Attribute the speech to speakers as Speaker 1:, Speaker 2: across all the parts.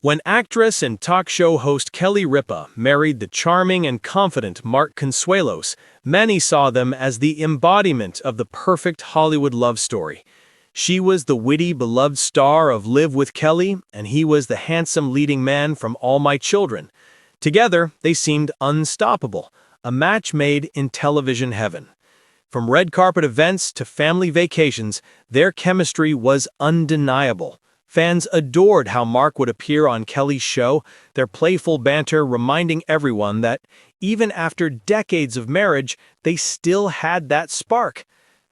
Speaker 1: When actress and talk show host Kelly Ripa married the charming and confident Mark Consuelos, many saw them as the embodiment of the perfect Hollywood love story. She was the witty, beloved star of Live with Kelly, and he was the handsome leading man from All My Children. Together, they seemed unstoppable, a match made in television heaven. From red carpet events to family vacations, their chemistry was undeniable. Fans adored how Mark would appear on Kelly's show, their playful banter reminding everyone that, even after decades of marriage, they still had that spark.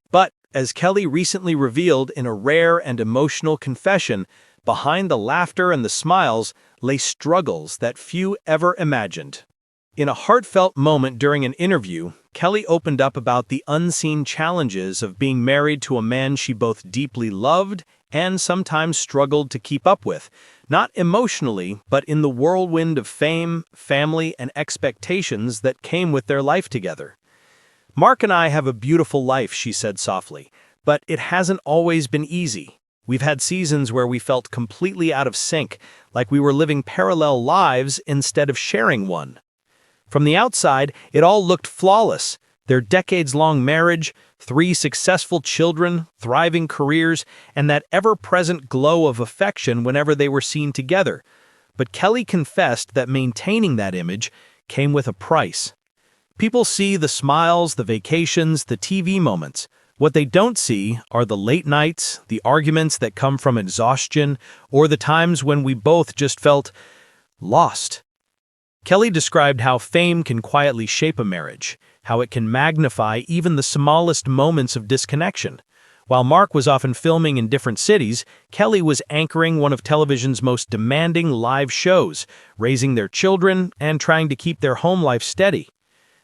Speaker 1: But, as Kelly recently revealed in a rare and emotional confession, behind the laughter and the smiles lay struggles that few ever imagined. In a heartfelt moment during an interview, Kelly opened up about the unseen challenges of being married to a man she both deeply loved and sometimes struggled to keep up with, not emotionally, but in the whirlwind of fame, family, and expectations that came with their life together. "Mark and I have a beautiful life," she said softly, "but it hasn't always been easy. We've had seasons where we felt completely out of sync, like we were living parallel lives instead of sharing one." From the outside, it all looked flawless. Their decades-long marriage, 3 successful children, thriving careers, and that ever-present glow of affection whenever they were seen together. But Kelly confessed that maintaining that image came with a price. People see the smiles, the vacations, the TV moments. What they don't see are the late nights, the arguments that come from exhaustion, or the times when we both just felt lost. Kelly described how fame can quietly shape a marriage, how it can magnify even the smallest moments of disconnection. While Mark was often filming in different cities, Kelly was anchoring one of television's most demanding live shows, raising their children and trying to keep their home life steady.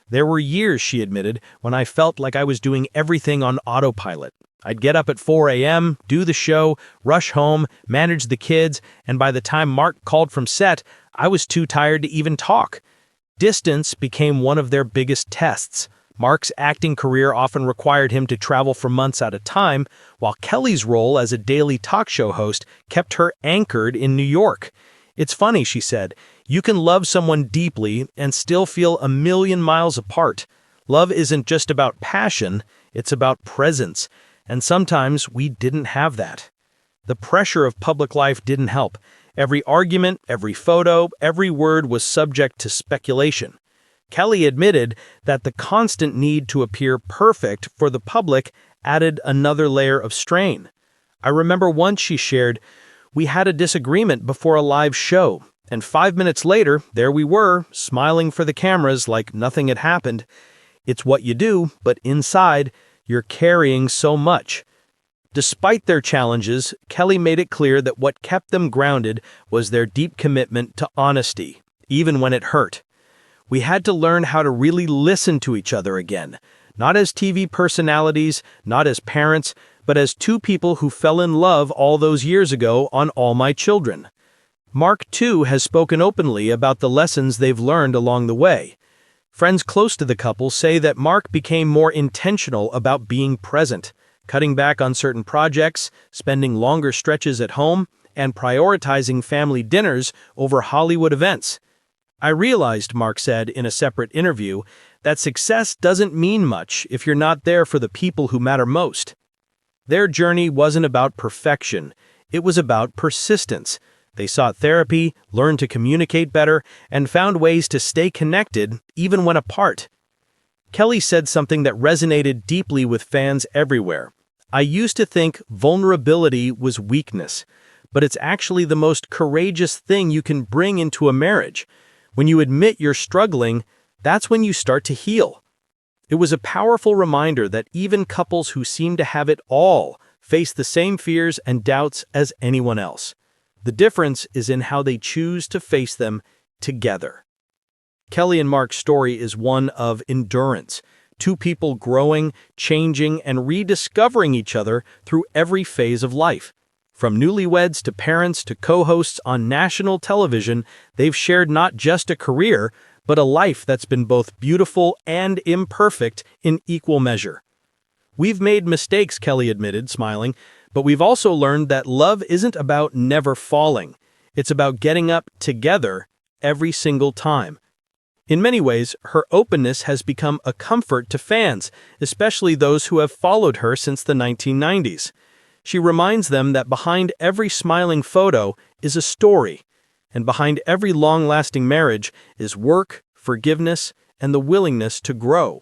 Speaker 1: "There were years," she admitted, "when I felt like I was doing everything on autopilot. I'd get up at 4 a.m., do the show, rush home, manage the kids, and by the time Mark called from set, I was too tired to even talk." Distance became one of their biggest tests. Mark's acting career often required him to travel for months at a time, while Kelly's role as a daily talk show host kept her anchored in New York. "It's funny," she said, "you can love someone deeply and still feel a million miles apart. Love isn't just about passion, it's about presence. And sometimes we didn't have that." The pressure of public life didn't help. Every argument, every photo, every word was subject to speculation. Kelly admitted that the constant need to appear perfect for the public added another layer of strain. "I remember once," she shared, "we had a disagreement before a live show, and 5 minutes later, there we were, smiling for the cameras like nothing had happened. It's what you do, but inside, you're carrying so much." Despite their challenges, Kelly made it clear that what kept them grounded was their deep commitment to honesty, even when it hurt. "We had to learn how to really listen to each other again, not as TV personalities, not as parents, but as 2 people who fell in love all those years ago on All My Children." Mark, too, has spoken openly about the lessons they've learned along the way. Friends close to the couple say that Mark became more intentional about being present, cutting back on certain projects, spending longer stretches at home, and prioritizing family dinners over Hollywood events. "I realized," Mark said in a separate interview, "that success doesn't mean much if you're not there for the people who matter most." Their journey wasn't about perfection, it was about persistence. They sought therapy, learned to communicate better, and found ways to stay connected even when apart. Kelly said something that resonated deeply with fans everywhere. "I used to think vulnerability was weakness, but it's actually the most courageous thing you can bring into a marriage. When you admit you're struggling, that's when you start to heal." It was a powerful reminder that even couples who seem to have it all face the same fears and doubts as anyone else. The difference is in how they choose to face them together. Kelly and Mark's story is one of endurance, 2 people growing, changing, and rediscovering each other through every phase of life. From newlyweds to parents to co-hosts on national television, they've shared not just a career, but a life that's been both beautiful and imperfect in equal measure. "We've made mistakes," Kelly admitted, smiling, "but we've also learned that love isn't about never falling. It's about getting up together every single time. In many ways, her openness has become a comfort to fans, especially those who have followed her since the 1990s. She reminds them that behind every smiling photo is a story, and behind every long-lasting marriage is work, forgiveness, and the willingness to grow.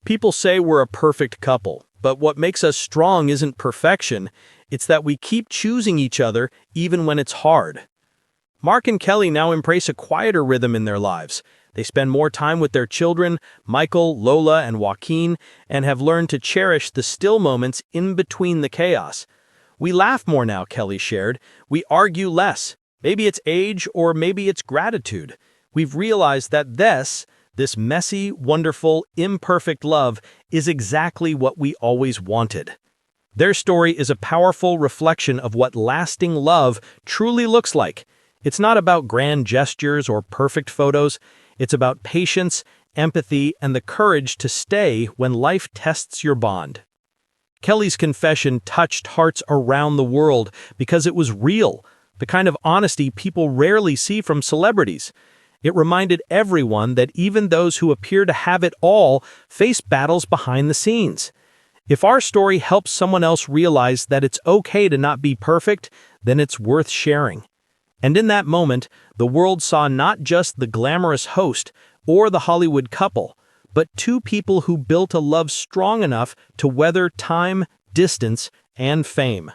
Speaker 1: People say we're a perfect couple, but what makes us strong isn't perfection, it's that we keep choosing each other even when it's hard. Mark and Kelly now embrace a quieter rhythm in their lives. They spend more time with their children, Michael, Lola, and Joaquin, and have learned to cherish the still moments in between the chaos. We laugh more now, Kelly shared. We argue less. Maybe it's age or maybe it's gratitude. We've realized that this messy, wonderful, imperfect love is exactly what we always wanted. Their story is a powerful reflection of what lasting love truly looks like. It's not about grand gestures or perfect photos. It's about patience, empathy, and the courage to stay when life tests your bond. Kelly's confession touched hearts around the world because it was real, the kind of honesty people rarely see from celebrities. It reminded everyone that even those who appear to have it all face battles behind the scenes. If our story helps someone else realize that it's okay to not be perfect, then it's worth sharing. And in that moment, the world saw not just the glamorous host or the Hollywood couple, but two people who built a love strong enough to weather time, distance, and fame.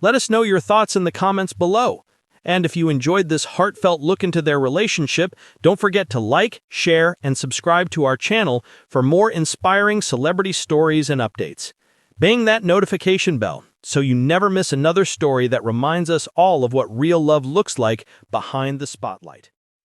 Speaker 1: Let us know your thoughts in the comments below. And if you enjoyed this heartfelt look into their relationship, don't forget to like, share, and subscribe to our channel for more inspiring celebrity stories and updates. Bang that notification bell so you never miss another story that reminds us all of what real love looks like behind the spotlight.